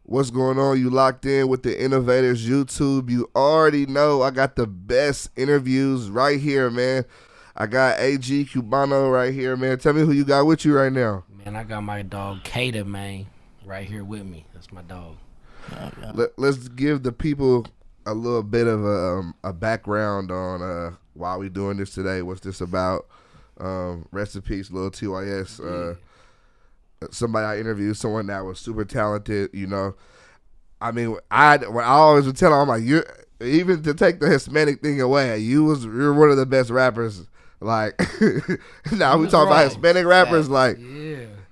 What's going on? You locked in with the Innovators YouTube. You already know I got the best interviews right here, man. I got AG Cubano right here, man. Tell me who you got with you right now. Man, I got my dog Kata, man, right here with me. That's my dog. Let's give the people a little bit of a background on why we doing this today. What's this about? Rest in peace, Lul Tys. Somebody I interviewed, someone that was super talented. You know, I mean, I always would tell him, I'm like, you even to take the Hispanic thing away, you're one of the best rappers. Like now we talk about Hispanic rappers, like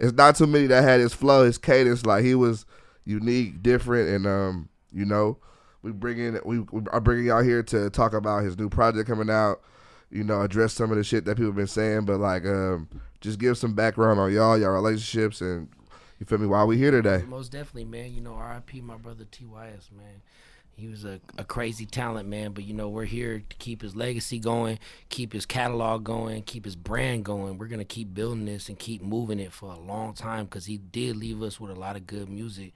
it's not too many that had his flow, his cadence. Like he was unique, different, and you know, we are bringing y'all here to talk about his new project coming out. You know, address some of the shit that people been saying, but like just give some background on y'all relationships, and you feel me, why we here today. Most definitely, man. You know, R.I.P. my brother Tys, man. He was a crazy talent, man, but you know, we're here to keep his legacy going, keep his catalog going, keep his brand going. We're gonna keep building this and keep moving it for a long time, because he did leave us with a lot of good music.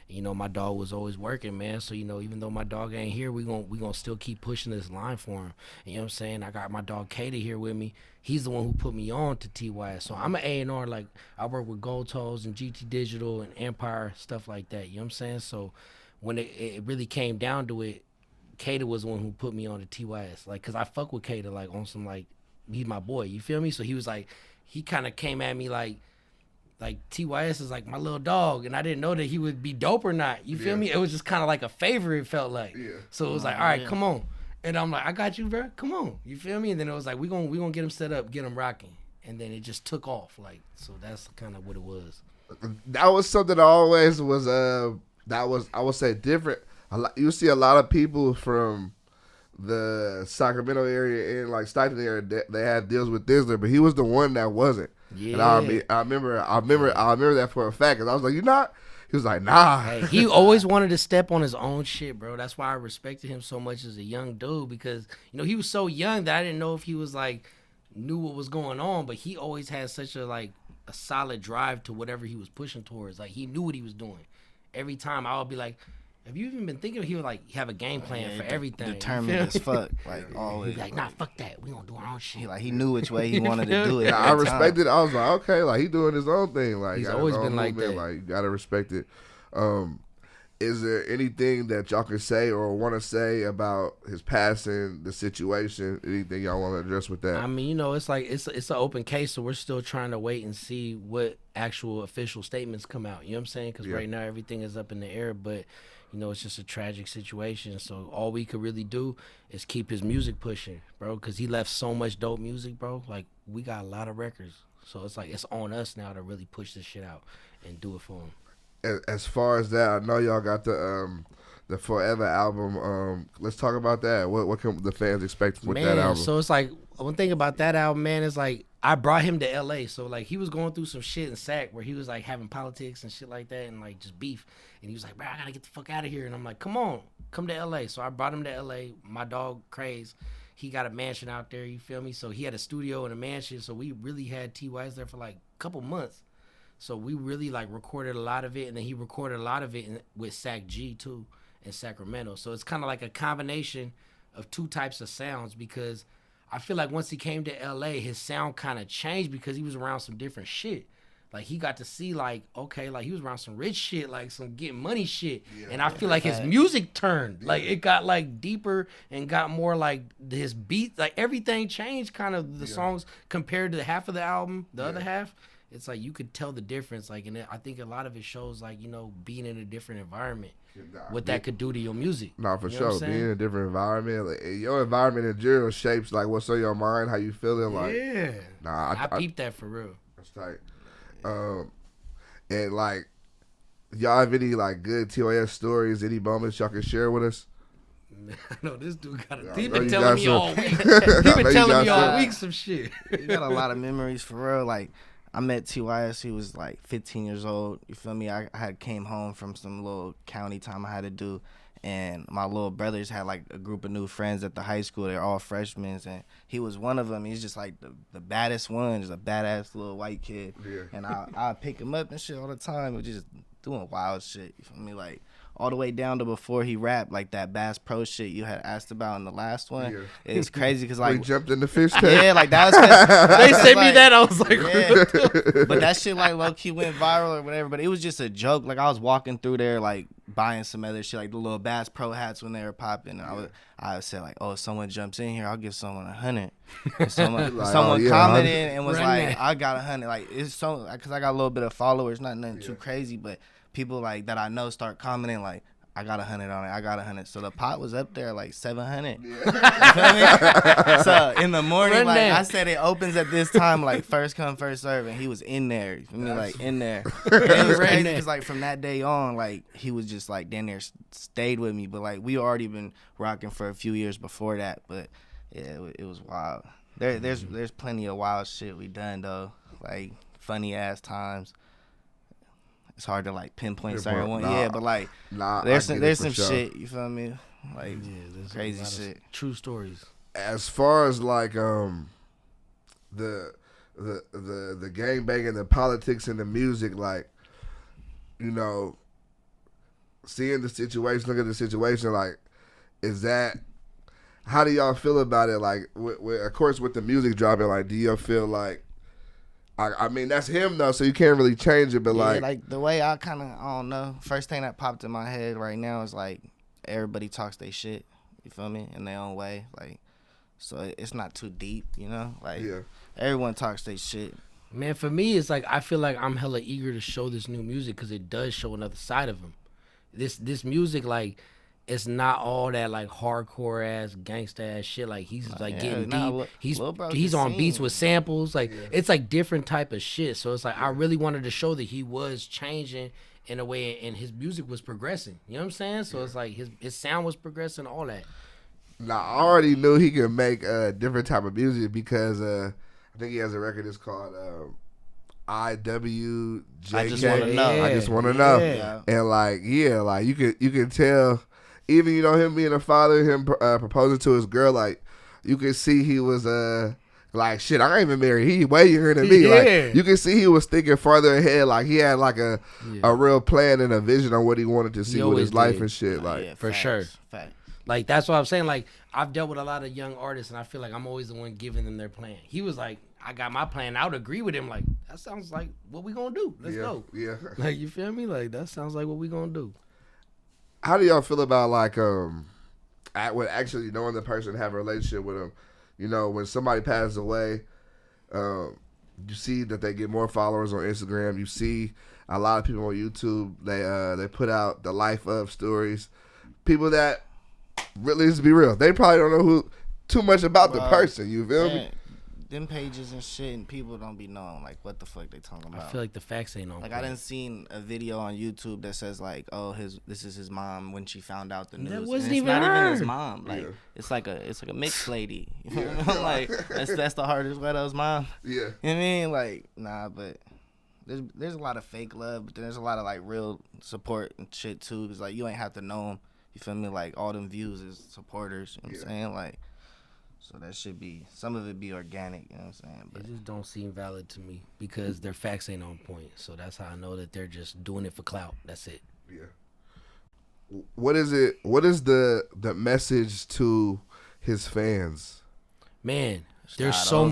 You know, my dog was always working, man. So, you know, even though my dog ain't here, we gonna still keep pushing this line for him. You know what I'm saying? I got my dog Kata here with me. He's the one who put me on to TY. So I'm an A&R, like I work with Gold Toes and GT Digital and Empire, stuff like that. You know what I'm saying? So when it really came down to it, Kata was the one who put me on to TYS. Like, cause I fuck with Kata, like on some, like, he's my boy, you feel me? So he was like, he kind of came at me like TYS is like my little dog, and I didn't know that he would be dope or not. You feel me? It was just kind of like a favor, it felt like. Yeah. So it was like, all right, come on. And I'm like, I got you, bro. Come on. You feel me? And then it was like, we gonna get him set up, get him rocking. And then it just took off. Like, so that's kind of what it was. That was something that always was, that was, I would say, different. You see a lot of people from the Sacramento area and like Stockton area, they had deals with Dizzler, but he was the one that wasn't. Yeah. And I remember that for a fact, because I was like, you not? He was like, nah. Hey, he always wanted to step on his own shit, bro. That's why I respected him so much as a young dude, because, you know, he was so young that I didn't know if he was like, knew what was going on, but he always had such a solid drive to whatever he was pushing towards. Like, he knew what he was doing. Every time I would be like, have you even been thinking? He would like have a game plan for everything. Determined as fuck, like always. He'd be like, nah, fuck that. We gonna do our own shit. He knew which way he wanted to do it. Yeah, I respected it. I was like, okay, like he doing his own thing. Like he's always been like that. Like you gotta respect it. Is there anything that y'all can say or want to say about his passing, the situation? Anything y'all want to address with that? I mean, you know, it's like it's an open case, so we're still trying to wait and see what actual official statements come out. You know what I'm saying? Because right now everything is up in the air, but you know, it's just a tragic situation. So all we could really do is keep his music pushing, bro, because he left so much dope music, bro. Like, we got a lot of records. So it's like it's on us now to really push this shit out and do it for him. As far as that, I know y'all got the Forever album. Let's talk about that. What can the fans expect with that album? So it's like, one thing about that album, man, is like I brought him to LA. So like he was going through some shit in Sac where he was like having politics and shit like that and like just beef. And he was like, bro, I gotta get the fuck out of here. And I'm like, come on, come to LA. So I brought him to LA. My dog Craze, he got a mansion out there, you feel me? So he had a studio and a mansion. So we really had TYs there for like a couple months. So we really like recorded a lot of it, and then he recorded a lot of it with Sac G too in Sacramento. So it's kind of like a combination of two types of sounds, because I feel like once he came to LA, his sound kind of changed because he was around some different shit. Like he got to see like, okay, like he was around some rich shit, like some getting money shit. Yeah, and I feel like his music turned. Like it got like deeper and got more like his beat, like everything changed kind of the songs compared to the half of the album, the other half. It's like you could tell the difference, like, and I think a lot of it shows, like, you know, being in a different environment, what that could do to your music. No, for sure. Being in a different environment, like, your environment in general shapes, like, what's on your mind, how you feeling, like. Yeah. Nah, I peeped that for real. That's tight. And, like, y'all have any, like, good TOS stories, any moments y'all can share with us? I know this dude he been telling me all week. He been telling me all week some shit. You got a lot of memories for real, like. I met TYS, he was like 15 years old, you feel me? I had came home from some little county time I had to do, and my little brothers had like a group of new friends at the high school. They're all freshmen, and he was one of them. He's just like the baddest one, just a badass little white kid. Yeah. And I pick him up and shit all the time. It was just doing wild shit. You feel me? Like all the way down to before he rapped, like that Bass Pro shit you had asked about in the last one. Yeah. It's crazy because like he jumped in the fish tank. yeah, like that was They sent me that. I was like, yeah. But that shit like low key went viral or whatever. But it was just a joke. Like I was walking through there like buying some other shit, like the little Bass Pro hats when they were popping. And I said like, oh, if someone jumps in here, I'll give someone 100. And someone Like, someone oh, yeah, commented 100. and was Run like, that. I got 100. Like it's so because I got a little bit of followers, not nothing too crazy, but people like that I know start commenting like, I got 100 on it. I got 100. So the pot was up there like 700. Yeah. You feel me? So in the morning, Run like that. I said, it opens at this time, like first come, first serve, and he was in there. You feel me? Like in there. And it was crazy because like from that day on, like he was just like down there, stayed with me. But like we already been rocking for a few years before that. But yeah, it was wild. There's plenty of wild shit we done though, like funny ass times. It's hard to like pinpoint certain one, but like there's some sure. shit, you feel me? Like there's crazy a lot of shit. true stories. As far as like the gang banging, the politics and the music, like, you know, seeing the situation, look at the situation, like, is that, how do y'all feel about it? Like, of course, with the music dropping, like, do y'all feel like, I mean, that's him though, so you can't really change it. But Yeah, like the way I kind of, I don't know. First thing that popped in my head right now is like everybody talks their shit. You feel me? In their own way, like so it's not too deep, you know. Like everyone talks their shit. Man, for me, it's like I feel like I'm hella eager to show this new music because it does show another side of him. This music, like, it's not all that like hardcore ass gangsta ass shit. Like he's like getting deep. He's on beats with samples. Like it's like different type of shit. So it's like I really wanted to show that he was changing in a way, and his music was progressing. You know what I'm saying? So it's like his sound was progressing, all that. Now I already knew he could make a different type of music because I think he has a record that's called IWJK. I just want to know. I just want to know. Yeah. And like you can tell. Even, you know, him being a father, him proposing to his girl, like, you can see he was, like, shit, I ain't even married. He way younger than me. Like, you can see he was thinking farther ahead. Like, he had, like, a real plan and a vision on what he wanted to see with his life and shit. Like, for sure. Fact. Like, that's what I'm saying. Like, I've dealt with a lot of young artists, and I feel like I'm always the one giving them their plan. He was like, I got my plan. I would agree with him. Like, that sounds like what we gonna do. Let's go. Yeah. Like, you feel me? Like, that sounds like what we gonna do. How do y'all feel about, like, when actually knowing the person, have a relationship with them? You know, when somebody passes away, you see that they get more followers on Instagram. You see a lot of people on YouTube, they put out the life of stories. People that, really, let's be real, they probably don't know too much about the person. You feel me? Them pages and shit, and people don't be knowing like what the fuck they talking about. I feel like the facts ain't on. Like I done seen a video on YouTube that says like, oh, this is his mom when she found out the news. That wasn't and it's even not her. even his mom. Like it's like a mixed lady. You know what I mean? Like that's the hardest widow's mom. Yeah. You know what I mean? Like nah, but there's a lot of fake love, but there's a lot of like real support and shit too. Cause like you ain't have to know them. You feel me? Like all them views is supporters. You know what I'm saying? Like. So that should be, some of it be organic, you know what I'm saying? But it just don't seem valid to me because their facts ain't on point. So that's how I know that they're just doing it for clout. That's it. Yeah. What is the message to his fans? Man, there's so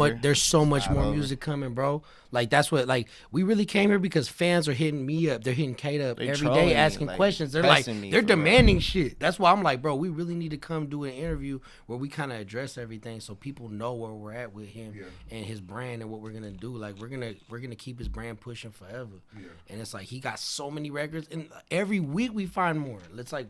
much more music coming, bro. Like that's what, like, we really came here because fans are hitting me up. They're hitting Kate up every day asking questions. They're like, they're demanding shit. That's why I'm like, bro, we really need to come do an interview where we kind of address everything so people know where we're at with him and his brand and what we're gonna do. Like we're gonna keep his brand pushing forever. And it's like he got so many records, and every week we find more. It's like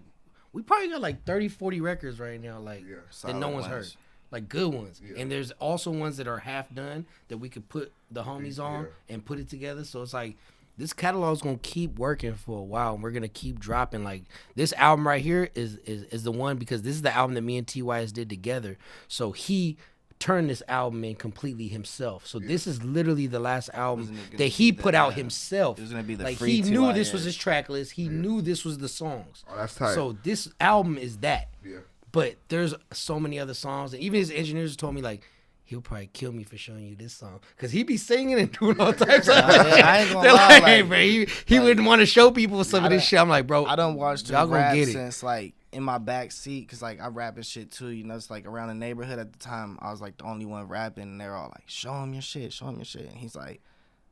we probably got like 30, 40 records right now, like that no one's heard. Like good ones. And there's also ones that are half done that we could put the homies on and put it together. So it's like this catalog's gonna keep working for a while, and we're gonna keep dropping. Like this album right here is the one, because this is the album that me and TYS did together. So he turned this album in completely himself. So this is literally the last album that he put out himself. It was gonna be the like free he knew TYS. this was his track list. He knew this was the songs. Oh, that's tight. So this album is that. Yeah. But there's so many other songs, and even his engineers told me like he'll probably kill me for showing you this song. Because he be singing and doing all types of Yeah, I ain't gonna They're lie, hey, like, bro, he wouldn't want to show people some of this shit. I'm like, bro, I done watched y'all him gonna rap get it. since like in my back seat, cause like I rap and shit too. You know, it's like around the neighborhood at the time. I was like the only one rapping, and they're all like, "Show him your shit, show him your shit." And he's like,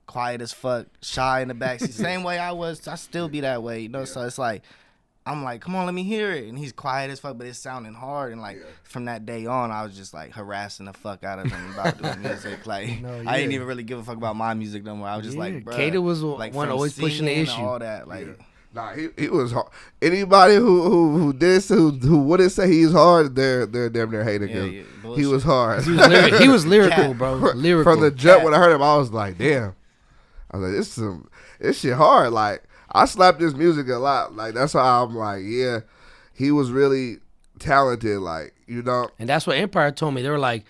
quiet as fuck, shy in the back seat. Same way I was. I still be that way. You know, so it's like. I'm like, come on, let me hear it. And he's quiet as fuck, but it's sounding hard. And, like, from that day on, I was just, like, harassing the fuck out of him about doing music. Like, I didn't even really give a fuck about my music no more. I was just like, bro. Kato was like, one always pushing the issue. all that, like. Nah, he was hard. Anybody who wouldn't say he's hard, they're damn near hating him. He was hard. He was lyrical, bro. Lyrical. From the jump when I heard him, I was like, damn. I was like, this shit hard. Like, I slapped his music a lot. Like, that's why I'm like, yeah, he was really talented. Like, you know. And that's what Empire told me. They were like,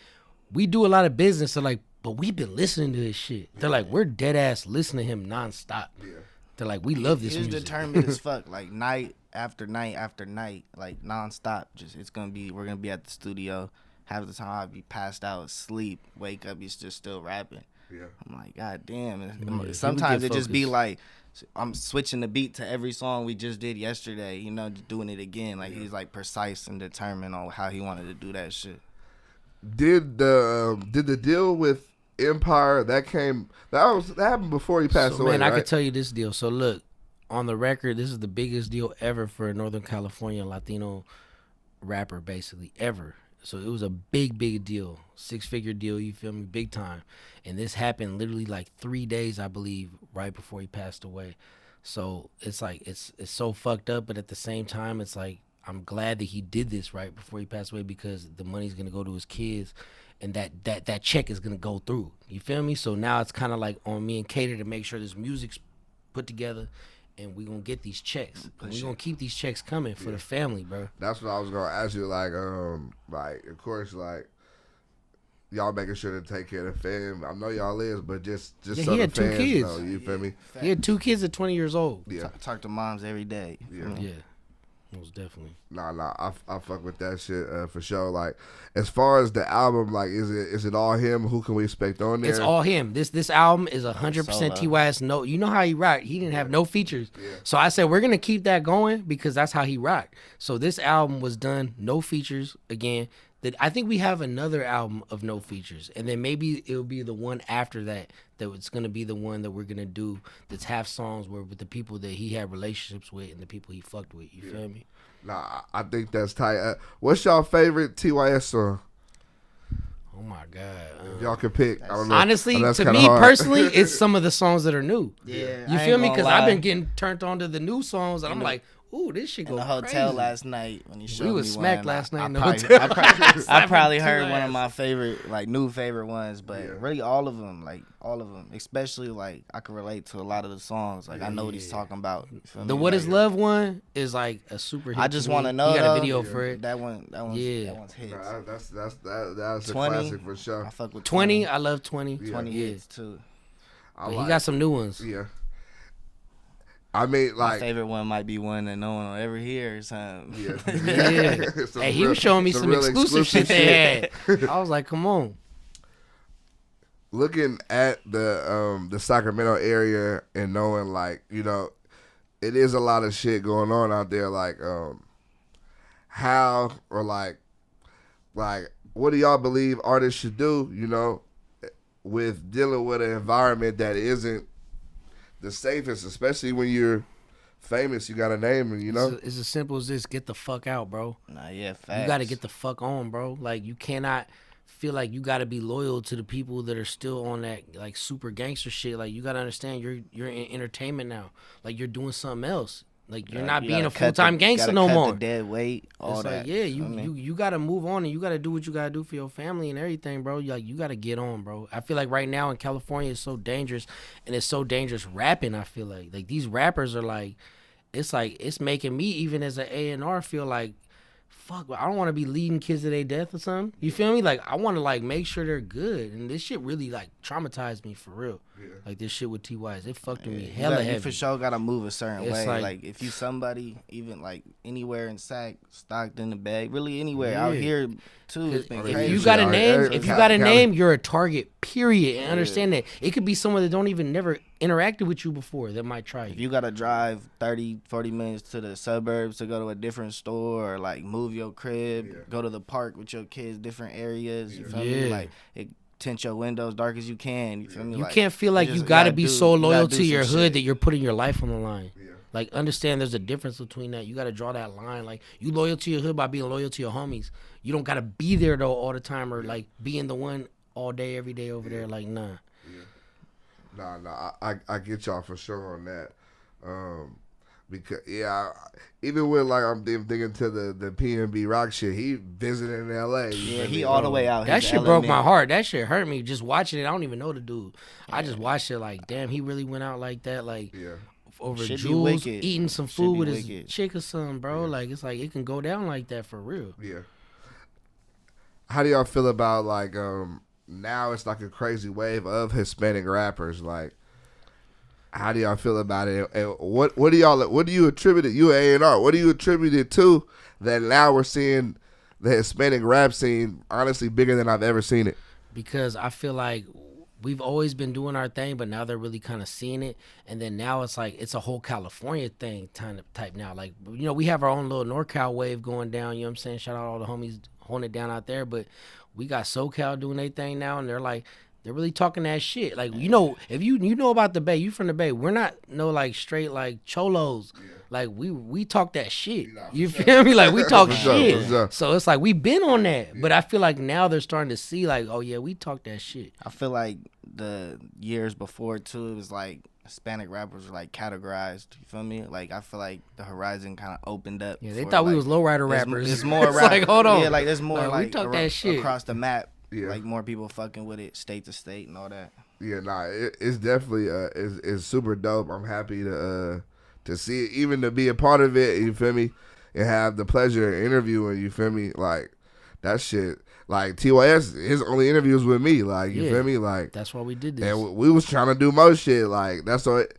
we do a lot of business. They're like, but we've been listening to his shit. They're like, we're dead ass listening to him nonstop. Yeah. They're like, we love this music. He's determined as fuck. Like, night after night after night, like, nonstop. Just we're gonna be at the studio. Half the time I'd be passed out, sleep, wake up, he's just still rapping. Yeah. I'm like, God damn. And sometimes it just be like, I'm switching the beat to every song we just did yesterday, you know, just doing it again. Like, he's like precise and determined on how he wanted to do that shit. Did the deal with Empire that happened before he passed away? Man, I right? could tell you this deal. So look, on the record, this is the biggest deal ever for a Northern California Latino rapper, basically ever. So it was a big deal, 6-figure deal. You feel me? Big time. And this happened literally like 3 days, I believe, right before he passed away. So it's like it's so fucked up, but at the same time, it's like I'm glad that he did this right before he passed away because the money's gonna go to his kids, and that check is gonna go through. You feel me? So now it's kind of like on me and Cater to make sure this music's put together, and we gonna get these checks. And we gonna keep these checks coming for the family, bro. That's what I was gonna ask you. Like of course, like y'all making sure to take care of the fam. I know y'all is, but just so he had the fans 2 kids. know, you feel me? He had 2 kids at 20 years old. Yeah, talk to moms every day. Yeah. Most definitely. Nah, I fuck with that shit for sure. Like, as far as the album, like, is it all him? Who can we expect on there? It's all him. This album is 100% T.Y.S. No, you know how he rocked. He didn't have no features. Yeah. So I said we're gonna keep that going because that's how he rocked. So this album was done no features again. That I think we have another album of no features, and then maybe it'll be the one after that. That it's gonna be the one that we're gonna do that's half songs where with the people that he had relationships with and the people he fucked with. You feel me? Nah, I think that's tight. What's y'all favorite TYS song? Oh my God! Y'all can pick. I don't know. Honestly, to me personally, it's some of the songs that are new. Yeah, you feel me? Because I've been getting turned on to the new songs, and I'm like, ooh, this shit go in the hotel last night when you showed me. We was smacked last night in the hotel. hotel. I probably heard one of my favorite, like, new favorite ones, but really all of them, especially, like, I can relate to a lot of the songs. Like, I know what he's talking about. The What Is Love one is like a super hit. I just want to know. You got a video for it. That one's hits. That's a classic for sure. I fuck with 20. I love 20. 20 hits too. He got some new ones. Yeah. I mean, like, my favorite one might be one that no one will ever hear or something. Yeah. Hey, he was showing me some exclusive shit they had. I was like, come on. Looking at the Sacramento area and knowing, like, you know, it is a lot of shit going on out there. Like, how or like, what do y'all believe artists should do? You know, with dealing with an environment that isn't the safest, especially when you're famous, you got a name, you know? It's as simple as this. Get the fuck out, bro. Nah, yeah, facts. You got to get the fuck on, bro. Like, you cannot feel like you got to be loyal to the people that are still on that, like, super gangster shit. Like, you got to understand you're in entertainment now. Like, you're doing something else. Like, you're not being a full-time gangster no more. The dead weight, all that. Like, yeah, you got to move on, and you got to do what you got to do for your family and everything, bro. You got to get on, bro. I feel like right now in California it's so dangerous, and it's so dangerous rapping, I feel like these rappers are like it's making me, even as an A&R, feel like fuck, I don't want to be leading kids to their death or something. You feel me? Like, I want to, like, make sure they're good. And this shit really, like, traumatized me for real. Yeah. Like, this shit with TYS, it fucked with me hella heavy. You for sure got to move a certain way. Like, like, if you somebody, even, like, anywhere in Stockton, the Bay, really anywhere out here, too, it's been crazy. If you got a name, you're a target, period. And understand that. It could be someone that don't even never interacted with you before that might try you. If you got to drive 30, 40 minutes to the suburbs to go to a different store or, like, move your crib, go to the park with your kids, different areas, you feel me? Like, it tint your windows dark as you can, you feel me? You like, can't feel like you gotta be so loyal to your hood that you're putting your life on the line. Yeah. Like, understand there's a difference between that. You gotta draw that line. Like, you loyal to your hood by being loyal to your homies. You don't gotta be there, though, all the time or, like, being the one all day, every day over there. Like, nah. Yeah. Nah, I get y'all for sure on that. Because even with like I'm thinking to the PNB Rock shit, he visited in LA. Yeah, he all the way out. That shit broke my heart. That shit hurt me just watching it. I don't even know the dude. I just watched it like, damn, he really went out like that. Like over Jules eating some food with his chick or something, bro. Yeah. Like, it's like it can go down like that for real. Yeah. How do y'all feel about like now it's like a crazy wave of Hispanic rappers like? How do y'all feel about it? And what do you attribute it? You A&R. What do you attribute it to that now we're seeing the Hispanic rap scene honestly bigger than I've ever seen it? Because I feel like we've always been doing our thing, but now they're really kind of seeing it. And then now it's like it's a whole California thing type now. Like, you know, we have our own little NorCal wave going down. You know what I'm saying? Shout out all the homies holding it down out there. But we got SoCal doing their thing now, and they're like, they're really talking that shit. Like, you know, if you know about the Bay, you from the Bay. We're not no like straight like cholos. Yeah. Like we talk that shit. You feel me? Like we talk shit. So it's like we've been on that. Yeah. But I feel like now they're starting to see like, oh yeah, we talk that shit. I feel like the years before too, it was like Hispanic rappers were like categorized. You feel me? Like I feel like the horizon kind of opened up. Yeah, they thought we was lowrider rappers. It's more it's like, hold on. Yeah, like there's more like we talk that shit across the map. Yeah. Like more people fucking with it state to state and all that. Yeah, it's definitely it's super dope. I'm happy to see it, even to be a part of it, you feel me? And have the pleasure of interviewing, you feel me? Like that shit. Like TYS, his only interviews with me, like you feel me? Like that's why we did this. And we was trying to do most shit, like that's what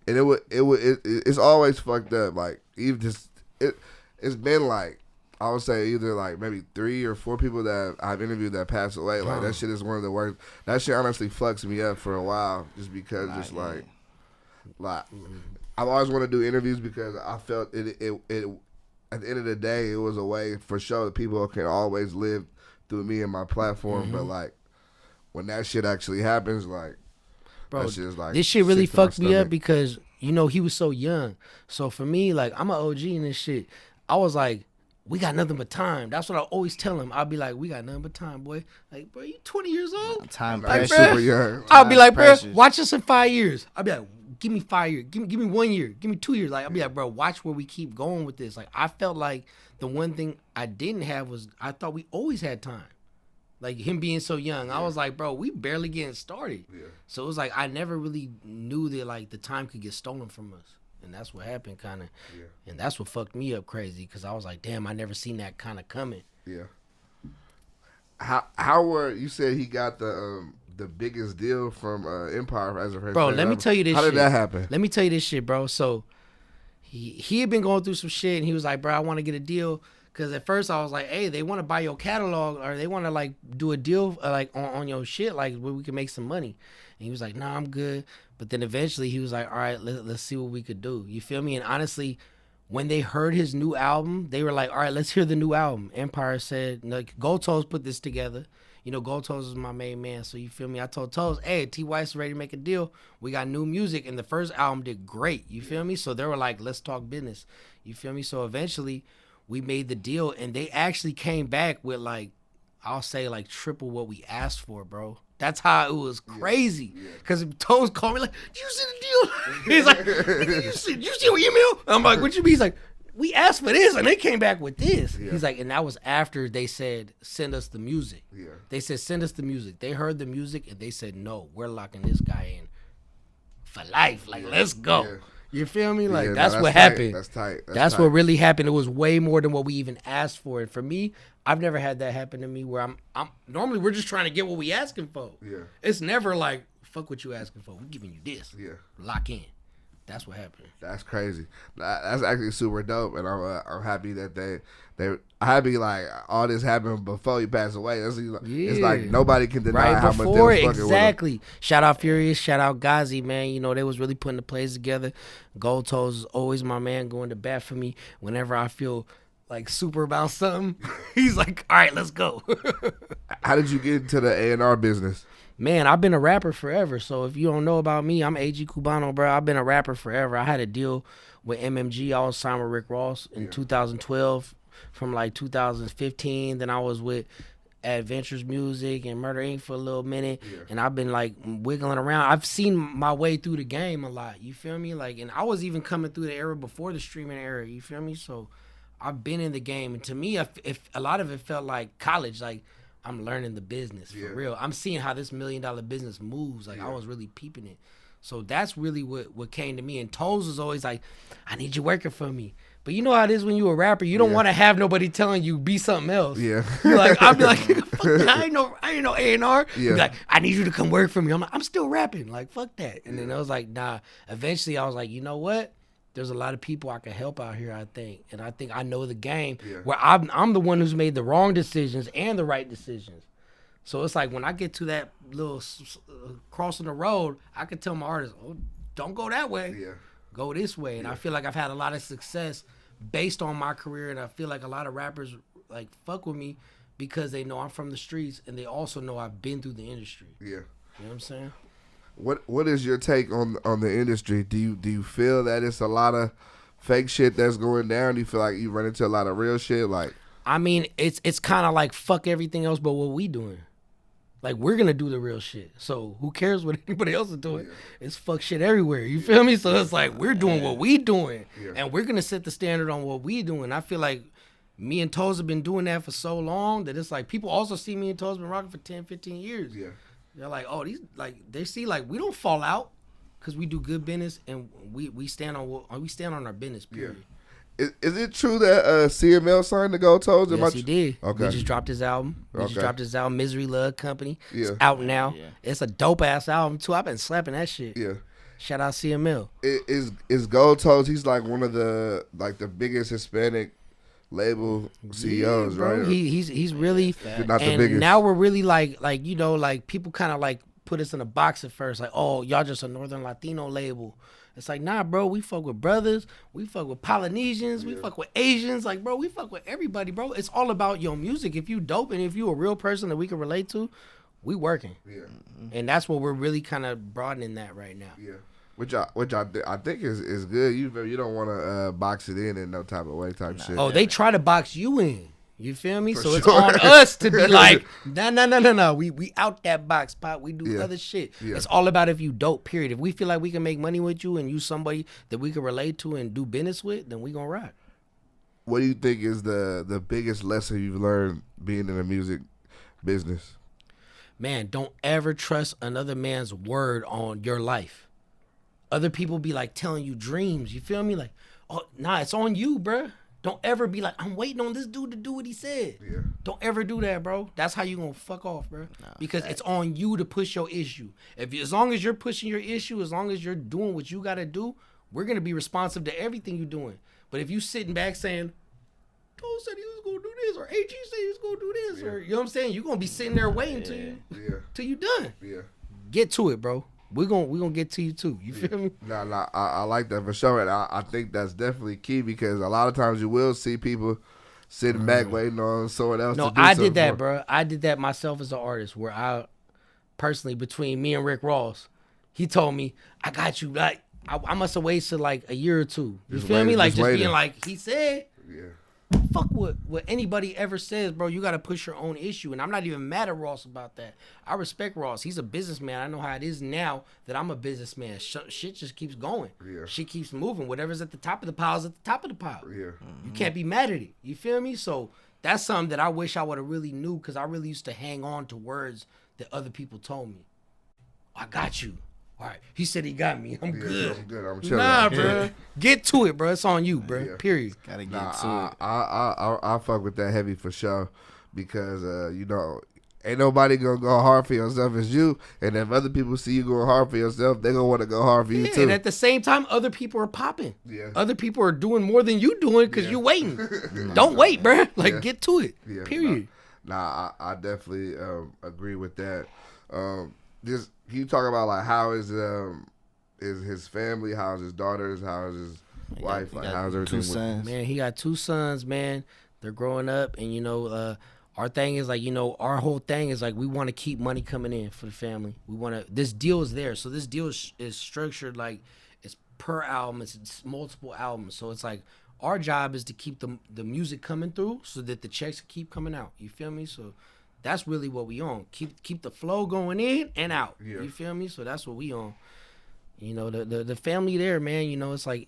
and it's always fucked up. Like even just it's been like I would say either like maybe 3 or 4 people that I've interviewed that passed away. Like that shit is one of the worst. That shit honestly fucks me up for a while, just because like I've always wanted to do interviews because I felt it at the end of the day it was a way for sure that people can always live through me and my platform. But like when that shit actually happens, like bro, that shit is like this shit really fucked me up because you know he was so young. So for me, like I'm an OG in this shit. I was like, we got nothing but time. That's what I always tell him. I'll be like, we got nothing but time, boy. Like, bro, you 20 years old? Time like, precious. Super young. I'll be like, bro, watch us in 5 years. I'll be like, give me 5 years. Give me 1 year. Give me 2 years. Like, I'll be like, bro, watch where we keep going with this. Like, I felt like the one thing I didn't have was I thought we always had time. Like, him being so young. I was like, bro, we barely getting started. Yeah. So it was like I never really knew that, like, the time could get stolen from us. And that's what happened, kind of. Yeah. And that's what fucked me up crazy, because I was like, damn, I never seen that kind of coming. Yeah. How were you said he got the biggest deal from Empire as a first? Bro, let me tell you this. How did that happen? Let me tell you this shit, bro. So he had been going through some shit, and he was like, bro, I want to get a deal. Because at first I was like, hey, they want to buy your catalog, or they want to like do a deal like on your shit, like where we can make some money. And he was like, nah, I'm good. But then eventually he was like, all right, let's see what we could do. You feel me? And honestly, when they heard his new album, they were like, all right, let's hear the new album. Empire said, like, Gold Toes put this together. You know, Gold Toes is my main man. So you feel me? I told Toes, hey, TYS is ready to make a deal. We got new music. And the first album did great. You feel me? So they were like, let's talk business. You feel me? So eventually we made the deal, and they actually came back with like, I'll say like triple what we asked for, bro. That's how it was crazy. Because Toes called me like, did you see the deal? He's like, you see what email? I'm like, what you mean? He's like, we asked for this, and they came back with this. Yeah. He's like, and that was after they said, send us the music. Yeah. They said, send us the music. They heard the music, and they said, no, we're locking this guy in for life. Like, let's go. Yeah. You feel me? Like Yeah, that's no, what tight. happened. That's tight. That's tight. what really happened. It was way more than what we even asked for. And for me, I've never had that happen to me where I'm normally we're just trying to get what we asking for. Yeah. It's never like, fuck what you asking for. We're giving you this. Yeah. Lock in. That's what happened. That's crazy. That's actually super dope, and I'm happy that I'm happy like all this happened before he passed away. It's like nobody can deny Right how much they before was it, fucking exactly. with him. Shout out Furious, shout out Ghazi, man. You know, they was really putting the plays together. Gold Toes is always my man, going to bat for me whenever I feel like super about something. He's like, all right, let's go. How did you get into the A&R business? Man, I've been a rapper forever. So if you don't know about me, I'm AG Cubano, bro. I've been a rapper forever. I had a deal with MMG. I was signed with Rick Ross in 2012 from like 2015. Then I was with Adventures Music and Murder Inc. for a little minute. Yeah. And I've been like wiggling around. I've seen my way through the game a lot. You feel me? Like, and I was even coming through the era before the streaming era. You feel me? So I've been in the game. And to me, if a lot of it felt like college, like, I'm learning the business for real. I'm seeing how this $1 million business moves. Like I was really peeping it. So that's really what came to me. And Toes was always like, I need you working for me. But you know how it is when you a rapper, you don't want to have nobody telling you be something else. Yeah. You're like, I'll be like, fuck, I ain't no A&R. Yeah. Be like, I need you to come work for me. I'm like, I'm still rapping. Like, fuck that. And then I was like, nah. Eventually I was like, you know what? There's a lot of people I can help out here, I think. And I think I know the game where I'm the one who's made the wrong decisions and the right decisions. So it's like when I get to that little crossing the road, I can tell my artists, oh, don't go that way. Yeah. Go this way. And I feel like I've had a lot of success based on my career. And I feel like a lot of rappers like fuck with me because they know I'm from the streets and they also know I've been through the industry. Yeah. You know what I'm saying? What is your take on the industry? Do you feel that it's a lot of fake shit that's going down? Do you feel like you run into a lot of real shit? Like, I mean, it's kind of like fuck everything else but what we doing. Like, we're gonna do the real shit. So who cares what anybody else is doing? It's fuck shit everywhere. You feel me? So it's like we're doing what we doing, and we're gonna set the standard on what we doing. I feel like me and Toes have been doing that for so long that it's like people also see me and Toes been rocking for 10, 15 years. Yeah. They're like, oh, these, like, they see, like, we don't fall out because we do good business and we stand on our business, period. Yeah. Is it true that CML signed to Gold Toes? Yes, he did. Okay. We just dropped his album. Misery Love Company. Yeah. It's out now. Yeah. It's a dope-ass album, too. I've been slapping that shit. Yeah. Shout out CML. Is Gold Toes, he's like one of the biggest Hispanic label CEOs, bro, right? He's really not the biggest. Now we're really like you know, like people kind of like put us in a box at first, like, oh, y'all just a Northern Latino label. It's like, nah, bro, we fuck with brothers, we fuck with Polynesians, we fuck with Asians, like, bro, we fuck with everybody, bro. It's all about your music. If you dope and if you a real person that we can relate to, we working. Yeah. And that's what we're really kind of broadening that right now. Yeah. Which I think is good. You don't want to box it in no type of way type shit. Oh, they try to box you in. You feel me? So it's on us to be like, no. We out that box, Pop. We do other shit. Yeah. It's all about if you dope, period. If we feel like we can make money with you and you somebody that we can relate to and do business with, then we gonna rock. What do you think is the biggest lesson you've learned being in the music business? Man, don't ever trust another man's word on your life. Other people be like telling you dreams. You feel me? Like, oh, nah, it's on you, bruh. Don't ever be like, I'm waiting on this dude to do what he said. Yeah. Don't ever do that, bro. That's how you gonna fuck off, bro. Because it's on you to push your issue. As long as you're pushing your issue, as long as you're doing what you gotta do, we're gonna be responsive to everything you're doing. But if you sitting back saying, Cole said he was gonna do this, or AG said he was gonna do this, or you know what I'm saying, you're gonna be sitting there waiting till you done. Yeah. Get to it, bro. We're gonna get to you too. You feel me? Nah, I like that for sure, and I think that's definitely key because a lot of times you will see people sitting back waiting on someone else. No, to do I did that, bro. I did that myself as an artist, where I personally, between me and Rick Ross, he told me, I got you. Like I must have wasted like a year or two. You feel me? Like just being like he said. Yeah. Fuck what anybody ever says, bro. You got to push your own issue. And I'm not even mad at Ross about that. I respect Ross. He's a businessman. I know how it is now that I'm a businessman. Shit just keeps going. Yeah. Shit keeps moving. Whatever's at the top of the pile is at the top of the pile. Yeah. Mm-hmm. You can't be mad at it. You feel me? So that's something that I wish I would have really knew, because I really used to hang on to words that other people told me. I got you. All right, he said he got me. I'm good. I'm good. I'm chilling. Nah, I'm chilling. bro. Get to it, bro. It's on you, bro. Yeah. Period. Gotta get Nah, to it. I fuck with that heavy for sure because you know, ain't nobody gonna go hard for yourself as you, and if other people see you going hard for yourself, they gonna want to go hard for you too. And at the same time, other people are popping. Yeah. Other people are doing more than you doing because you waiting. Don't wait, bro. Like, get to it. Yeah, Period. Nah, I definitely agree with that. Just can you talk about like how is his family, how's his daughters, how's his wife, like how's everything? 2 sons. Man, he got 2 sons, man. They're growing up, and you know, our thing is like, you know, our whole thing is like we want to keep money coming in for the family. We want to. This deal is there, so this deal is structured like it's per album. It's multiple albums, so it's like our job is to keep the music coming through, so that the checks keep coming out. You feel me? So that's really what we on. Keep the flow going in and out. Yeah. You feel me? So that's what we on. You know, the family there, man, you know, it's like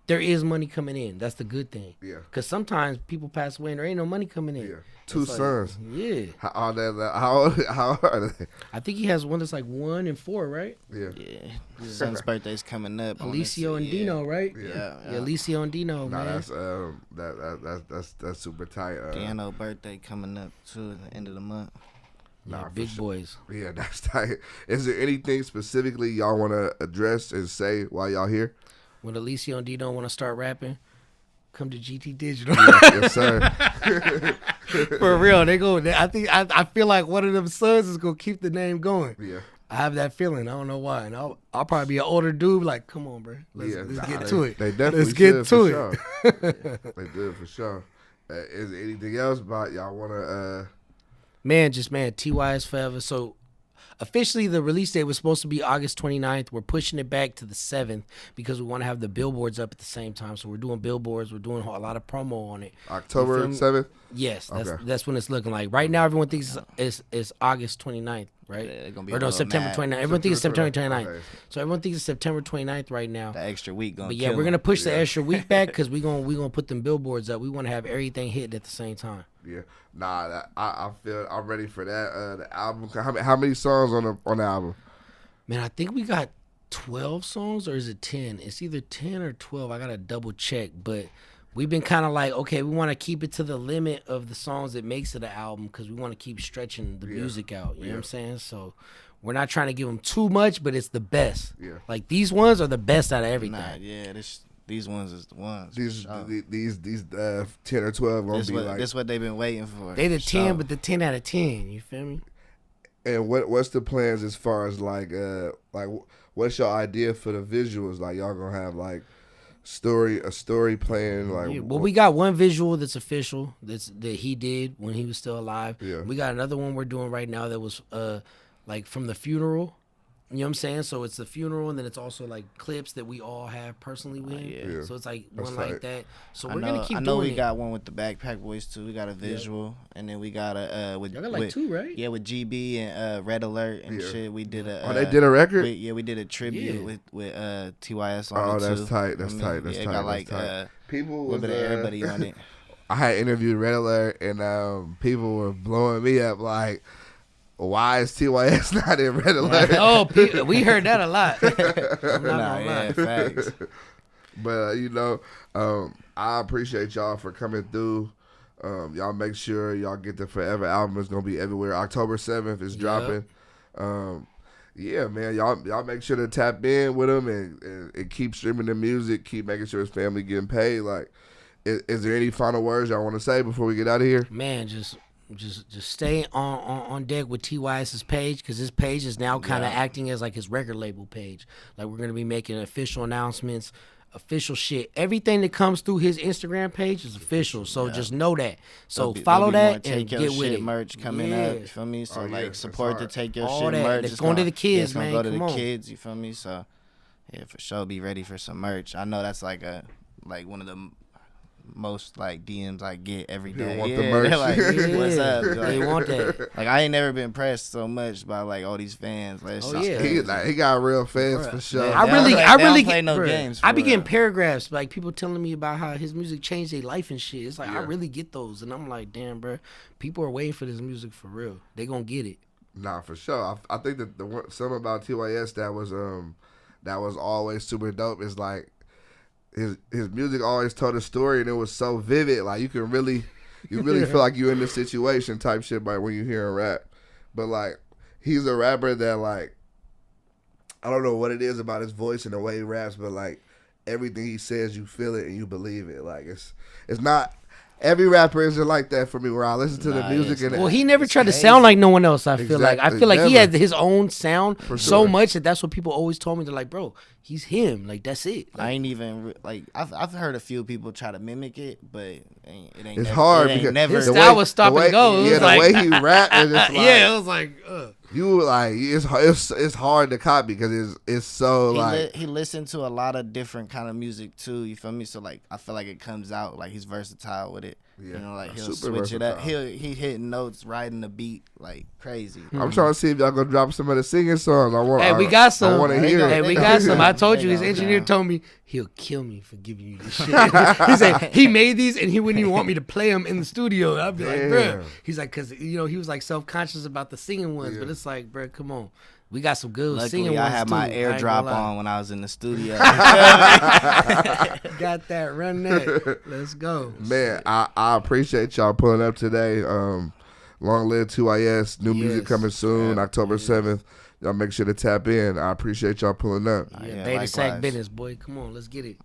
there is money coming in. That's the good thing. Yeah. Because sometimes people pass away and there ain't no money coming in. Yeah. 2 It's like, sons. Yeah. How old are they? I think he has one that's like 1 and 4, right? Yeah. Yeah. Son's birthday's coming up. Alicio and Dino, right? Yeah. Yeah, Alicio and Dino, Nah, man. that's super tight. Piano birthday coming up too at the end of the month. Yeah, for big sure. boys. Yeah, that's tight. Is there anything specifically y'all want to address and say while y'all here? When Alicio and Dino want to start rapping, come to GT Digital. Yes, sir. For real, I feel like one of them sons is gonna keep the name going. Yeah. I have that feeling. I don't know why, and I'll probably be an older dude. Like, come on, bro. Let's get to it. They definitely Let's get should, to for it. Sure. They do for sure. Is there anything else about y'all want to? Man, TYS forever. So officially the release date was supposed to be August 29th. We're pushing it back to the 7th because we want to have the billboards up at the same time. So we're doing billboards. We're doing a lot of promo on it. October 7th? Yes, Okay. that's when it's looking like. Right now, everyone thinks it's August 29th, right? Yeah, they're gonna be or a no, little September mad. 29th. Everyone thinks it's September 29th. Okay. So everyone thinks it's September 29th right now. The extra week gonna. But yeah, kill we're 'em. gonna push the extra week back because we gonna put them billboards up. We want to have everything hitting at the same time. Yeah. Nah, I feel I'm ready for that. The album. How many songs on the album? Man, I think we got 12 songs, or is it 10? It's either 10 or 12. I gotta double check, but we've been kind of like, okay, we want to keep it to the limit of the songs that makes it an album because we want to keep stretching the music out. You know what I'm saying? So we're not trying to give them too much, but it's the best. Yeah. Like these ones are the best out of everything. Nah, yeah, these ones is the ones. These for sure. these 10 or 12 gonna This be like. this what they've been waiting for. They the for 10, sure. but the 10 out of 10. You feel me? And what's the plans as far as like what's your idea for the visuals? Like y'all gonna have like a story playing like. Yeah, well, we got one visual that's official that he did when he was still alive. Yeah. We got another one we're doing right now that was like from the funeral. You know what I'm saying? So it's the funeral, and then it's also like clips that we all have personally with him. Yeah. So it's like That's one tight. like that. So I we're know, gonna keep I know doing we it. got one with the Backpack Boys too. We got a visual, and then we got a with Y'all got like with, 2, right? Yeah, with GB and Red Alert and Yeah. shit. We did a. Oh, they did a record? We did a tribute Yeah. with TYS on Oh, it that's too. tight. That's I mean, tight. That's yeah, tight. It got That's like tight. a People little was bit of everybody on it. I had interviewed Red Alert, and people were blowing me up like, why is TYS not in Red Alert? Oh, we heard that a lot. I'm not Nah, gonna yeah, lie. facts. But I appreciate y'all for coming through. Y'all make sure y'all get the Forever album. It's gonna be everywhere. October 7th is dropping. Yeah, man, y'all make sure to tap in with him and keep streaming the music. Keep making sure his family getting paid. Like, is there any final words y'all want to say before we get out of here? Man, just stay on deck with TYS's page because his page is now kind of acting as like his record label page. Like we're gonna be making official announcements, official shit. Everything that comes through his Instagram page is official. So just know that. So follow that and Take Your get Shit with it. merch coming Yeah. up. You feel me? So Oh, yeah, like that's support the hard. Take Your All Shit that. merch. It's It's going to the kids, it's gonna man. go to Come the on. kids. You feel me? So yeah, for sure, be ready for some merch. I know that's like one of the most like DMs I get every People day. want Yeah, the merch. they're like, what's up? They Like, want that. like I ain't never been pressed so much by like all these fans. Like, it's Oh, just yeah. crazy. He got real fans for sure. Yeah. I They don't really play get no bruh, games, I for be getting real. paragraphs like people telling me about how his music changed their life and shit. It's like I Yeah. really get those, and I'm like, damn, bro, people are waiting for this music for real. They gonna get it. Nah, for sure. I think that something about TYS that was always super dope is like his music always told a story and it was so vivid. Like you really feel like you're in the situation type shit by when you hear him rap. But like he's a rapper that like I don't know what it is about his voice and the way he raps, but like everything he says you feel it and you believe it. Like it's not every rapper isn't like that for me where I listen to the music and he never tried to sound like no one else. I feel like he had his own sound so much that's what people always told me. They're like, bro, he's him. Like that's it. Like, I ain't even like I've heard a few people try to mimic it, but it ain't. It's hard because his style was stop and go. Yeah, the way he rap is just like, yeah, it was like. You like it's hard to copy because it's so he listened to a lot of different kind of music too. You feel me? So like I feel like it comes out like he's versatile with it. Yeah. You know, like he'll switch it up. He hitting notes, riding the beat like crazy. I'm trying to see if y'all gonna drop some of the singing songs. We got some. I want to hear. Hey, we got some. I told you his engineer told me he'll kill me for giving you this shit. He said he made these and he wouldn't even want me to play them in the studio. I'd be like, bro. He's like, cause he was like self-conscious about the singing ones, but it's like, bro, come on. We got some good singing ones. I had my AirDrop on when I was in the studio. Got that. Run that. Let's go. Man, I appreciate y'all pulling up today. Long live 2IS. New music coming soon, October 7th. Y'all make sure to tap in. I appreciate y'all pulling up. Beta Sac business, boy. Come on, let's get it.